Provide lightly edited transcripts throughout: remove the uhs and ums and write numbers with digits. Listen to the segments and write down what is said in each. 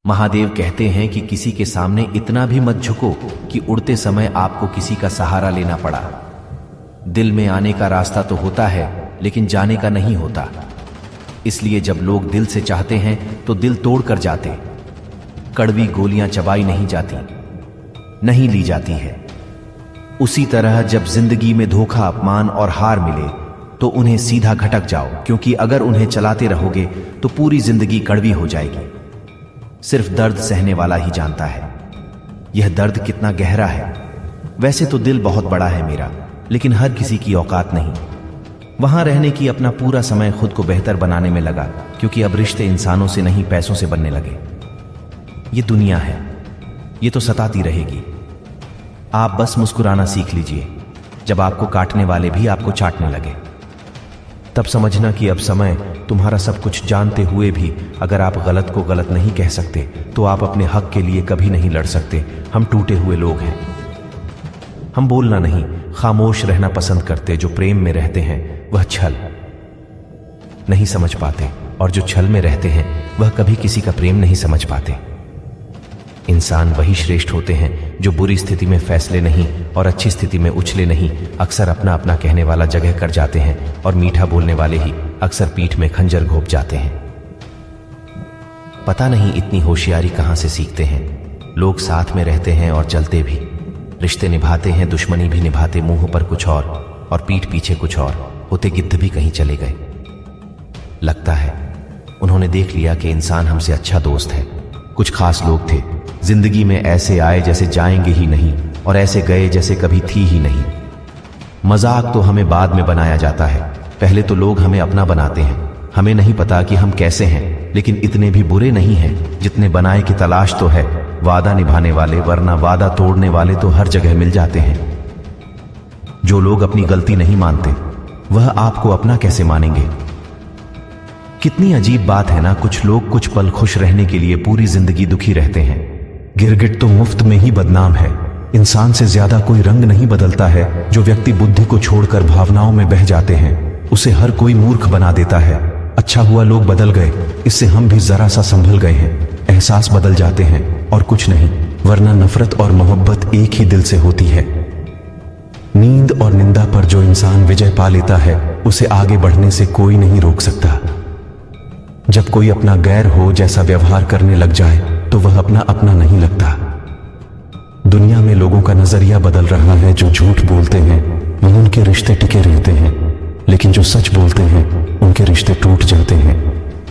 महादेव कहते हैं कि किसी के सामने इतना भी मत झुको कि उड़ते समय आपको किसी का सहारा लेना पड़ा। दिल में आने का रास्ता तो होता है, लेकिन जाने का नहीं होता। इसलिए जब लोग दिल से चाहते हैं तो दिल तोड़ कर जाते। कड़वी गोलियां चबाई नहीं जाती, नहीं ली जाती है। उसी तरह जब जिंदगी में धोखा, अपमान और हार मिले तो उन्हें सीधा खटक जाओ, क्योंकि अगर उन्हें चलाते रहोगे तो पूरी जिंदगी कड़वी हो जाएगी। सिर्फ दर्द सहने वाला ही जानता है यह दर्द कितना गहरा है। वैसे तो दिल बहुत बड़ा है मेरा, लेकिन हर किसी की औकात नहीं। वहां रहने की अपना पूरा समय खुद को बेहतर बनाने में लगा, क्योंकि अब रिश्ते इंसानों से नहीं पैसों से बनने लगे। ये दुनिया है, ये तो सताती रहेगी। आप बस मुस्कुराना सीख लीजिए जब आपको काटने वाले भी आपको चाटने लगे। तब समझना कि अब समय तुम्हारा सब कुछ जानते हुए भी अगर आप गलत को गलत नहीं कह सकते तो आप अपने हक के लिए कभी नहीं लड़ सकते। हम टूटे हुए लोग हैं। हम बोलना नहीं, खामोश रहना पसंद करते। जो प्रेम में रहते हैं वह छल नहीं समझ पाते, और जो छल में रहते हैं वह कभी किसी का प्रेम नहीं समझ पाते। इंसान वही श्रेष्ठ होते हैं जो बुरी स्थिति में फैसले नहीं और अच्छी स्थिति में उछले नहीं। अक्सर अपना अपना कहने वाला जगह कर जाते हैं, और मीठा बोलने वाले ही अक्सर पीठ में खंजर घोंप जाते हैं। पता नहीं इतनी होशियारी कहां से सीखते हैं। लोग साथ में रहते हैं और चलते भी, रिश्ते निभाते हैं, दुश्मनी भी निभाते। मुंह पर कुछ और पीठ पीछे कुछ और होते। गिद्ध भी कहीं चले गए। लगता है उन्होंने देख लिया कि इंसान हमसे अच्छा दोस्त है। कुछ खास लोग थे जिंदगी में, ऐसे आए जैसे जाएंगे ही नहीं, और ऐसे गए जैसे कभी थी ही नहीं। मजाक तो हमें बाद में बनाया जाता है, पहले तो लोग हमें अपना बनाते हैं। हमें नहीं पता कि हम कैसे हैं, लेकिन इतने भी बुरे नहीं हैं जितने बनाए की तलाश तो है। वादा निभाने वाले, वरना वादा तोड़ने वाले तो हर जगह मिल जाते हैं। जो लोग अपनी गलती नहीं मानते वह आपको अपना कैसे मानेंगे। कितनी अजीब बात है ना। कुछ लोग कुछ पल खुश रहने के लिए पूरी जिंदगी दुखी रहते हैं। गिरगिट तो मुफ्त में ही बदनाम है। इंसान से ज्यादा कोई रंग नहीं बदलता है। जो व्यक्ति बुद्धि को छोड़कर भावनाओं में बह जाते हैं उसे हर कोई मूर्ख बना देता है। अच्छा हुआ लोग बदल गए, इससे हम भी जरा सा संभल गए हैं। एहसास बदल जाते हैं और कुछ नहीं, वरना नफरत और मोहब्बत एक ही दिल से होती है। नींद और निंदा पर जो इंसान विजय पा लेता है उसे आगे बढ़ने से कोई नहीं रोक सकता। जब कोई अपना गैर हो जैसा व्यवहार करने लग जाए तो वह अपना अपना नहीं लगता। दुनिया में लोगों का नजरिया बदल रहा है। जो झूठ बोलते हैं वह उनके रिश्ते टिके रहते हैं, लेकिन जो सच बोलते हैं उनके रिश्ते टूट जाते हैं।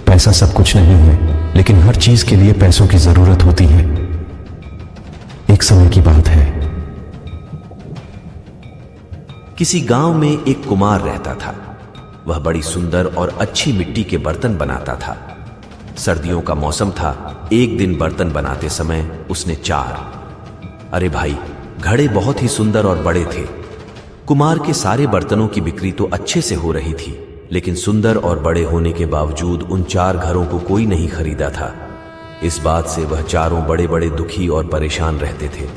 पैसा सब कुछ नहीं है, लेकिन हर चीज के लिए पैसों की जरूरत होती है। एक समय की बात है, किसी गांव में एक कुम्हार रहता था। वह बड़ी सुंदर और अच्छी मिट्टी के बर्तन बनाता था। सर्दियों का मौसम था। एक दिन बर्तन बनाते समय उसने अरे भाई, घड़े बहुत ही सुंदर और बड़े थे। कुम्हार के सारे बर्तनों की बिक्री तो अच्छे से हो रही थी, लेकिन सुंदर और बड़े होने के बावजूद उन 4 घरों को कोई नहीं खरीदा था। इस बात से वह चारों बड़े बड़े दुखी और परेशान रहते थे।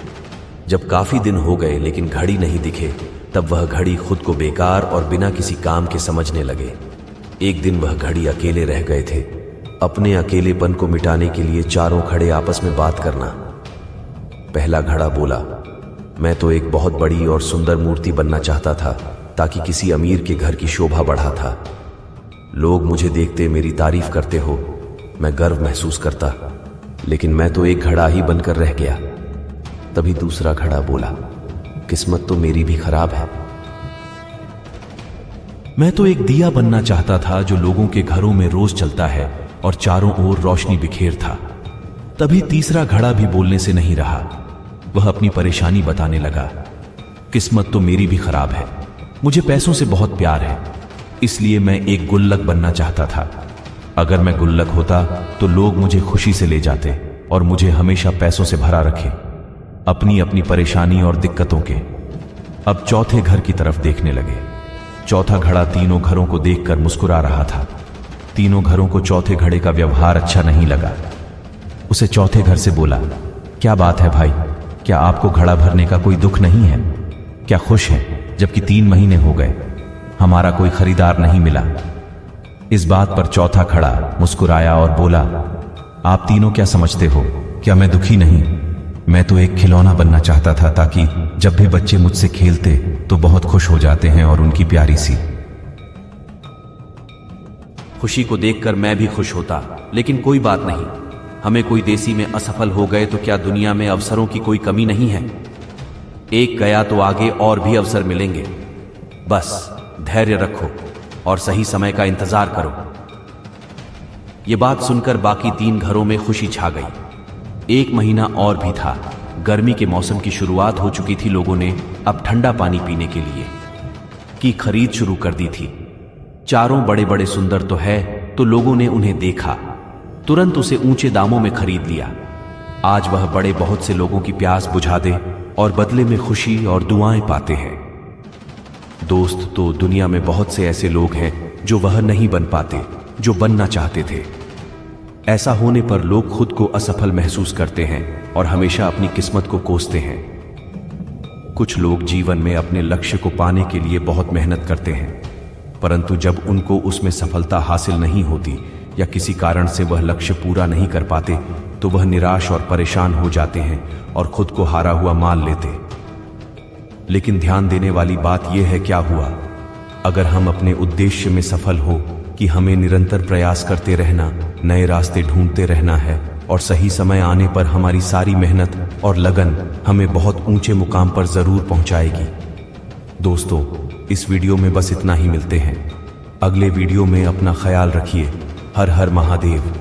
जब काफी दिन हो गए लेकिन घड़ी नहीं दिखे, तब वह घड़ी खुद को बेकार और बिना किसी काम के समझने लगे। एक दिन वह घड़ी अकेले रह गए थे। अपने अकेलेपन को मिटाने के लिए चारों खड़े आपस में बात करना। पहला घड़ा बोला, मैं तो एक बहुत बड़ी और सुंदर मूर्ति बनना चाहता था, ताकि किसी अमीर के घर की शोभा बढ़ा था। लोग मुझे देखते मेरी तारीफ करते हो, मैं गर्व महसूस करता, लेकिन मैं तो एक घड़ा ही बनकर रह गया। तभी दूसरा घड़ा बोला, किस्मत तो मेरी भी खराब है। मैं तो एक दिया बनना चाहता था जो लोगों के घरों में रोज चलता है और चारों ओर रोशनी बिखेर था। तभी तीसरा घड़ा भी बोलने से नहीं रहा। वह अपनी परेशानी बताने लगा, किस्मत तो मेरी भी खराब है। मुझे पैसों से बहुत प्यार है, इसलिए मैं एक गुल्लक बनना चाहता था। अगर मैं गुल्लक होता तो लोग मुझे खुशी से ले जाते और मुझे हमेशा पैसों से भरा रखे, अपनी अपनी परेशानी और दिक्कतों के। अब चौथे घर की तरफ देखने लगे। चौथा घड़ा तीनों घरों को देखकर मुस्कुरा रहा था। तीनों घरों को चौथे घड़े का व्यवहार अच्छा नहीं लगा। उसे चौथे घर से बोला, क्या बात है भाई, क्या आपको घड़ा भरने का कोई दुख नहीं है? क्या खुश है जबकि 3 महीने हो गए हमारा कोई खरीदार नहीं मिला? इस बात पर चौथा खड़ा मुस्कुराया और बोला, आप तीनों क्या समझते हो? क्या मैं दुखी नहीं? मैं तो एक खिलौना बनना चाहता था ताकि जब भी बच्चे मुझसे खेलते तो बहुत खुश हो जाते हैं और उनकी प्यारी सी खुशी को देखकर मैं भी खुश होता, लेकिन कोई बात नहीं। हमें कोई देसी में असफल हो गए तो क्या दुनिया में अवसरों की कोई कमी नहीं है? एक गया तो आगे और भी अवसर मिलेंगे। बस धैर्य रखो और सही समय का इंतजार करो। ये बात सुनकर बाकी 3 घरों में खुशी छा गई। 1 महीना और भी था। गर्मी के मौसम की शुरुआत हो चुकी थी। लोगों ने अब ठंडा पानी पीने के लिए की खरीद शुरू कर दी थी। चारों बड़े बड़े सुंदर तो है, तो लोगों ने उन्हें देखा, तुरंत उसे ऊंचे दामों में खरीद लिया। आज वह बड़े बहुत से लोगों की प्यास बुझा दे और बदले में खुशी और दुआएं पाते हैं। दोस्त, तो दुनिया में बहुत से ऐसे लोग हैं जो वह नहीं बन पाते जो बनना चाहते थे। ऐसा होने पर लोग खुद को असफल महसूस करते हैं और हमेशा अपनी किस्मत को कोसते हैं। कुछ लोग जीवन में अपने लक्ष्य को पाने के लिए बहुत मेहनत करते हैं, परंतु जब उनको उसमें सफलता हासिल नहीं होती या किसी कारण से वह लक्ष्य पूरा नहीं कर पाते तो वह निराश और परेशान हो जाते हैं और खुद को हारा हुआ मान लेते। लेकिन ध्यान देने वाली बात यह है, क्या हुआ अगर हम अपने उद्देश्य में सफल हो कि हमें निरंतर प्रयास करते रहना, नए रास्ते ढूंढते रहना है और सही समय आने पर हमारी सारी मेहनत और लगन हमें बहुत ऊंचे मुकाम पर जरूर पहुंचाएगी। दोस्तों, इस वीडियो में बस इतना ही। मिलते हैं अगले वीडियो में। अपना ख्याल रखिए। हर हर महादेव।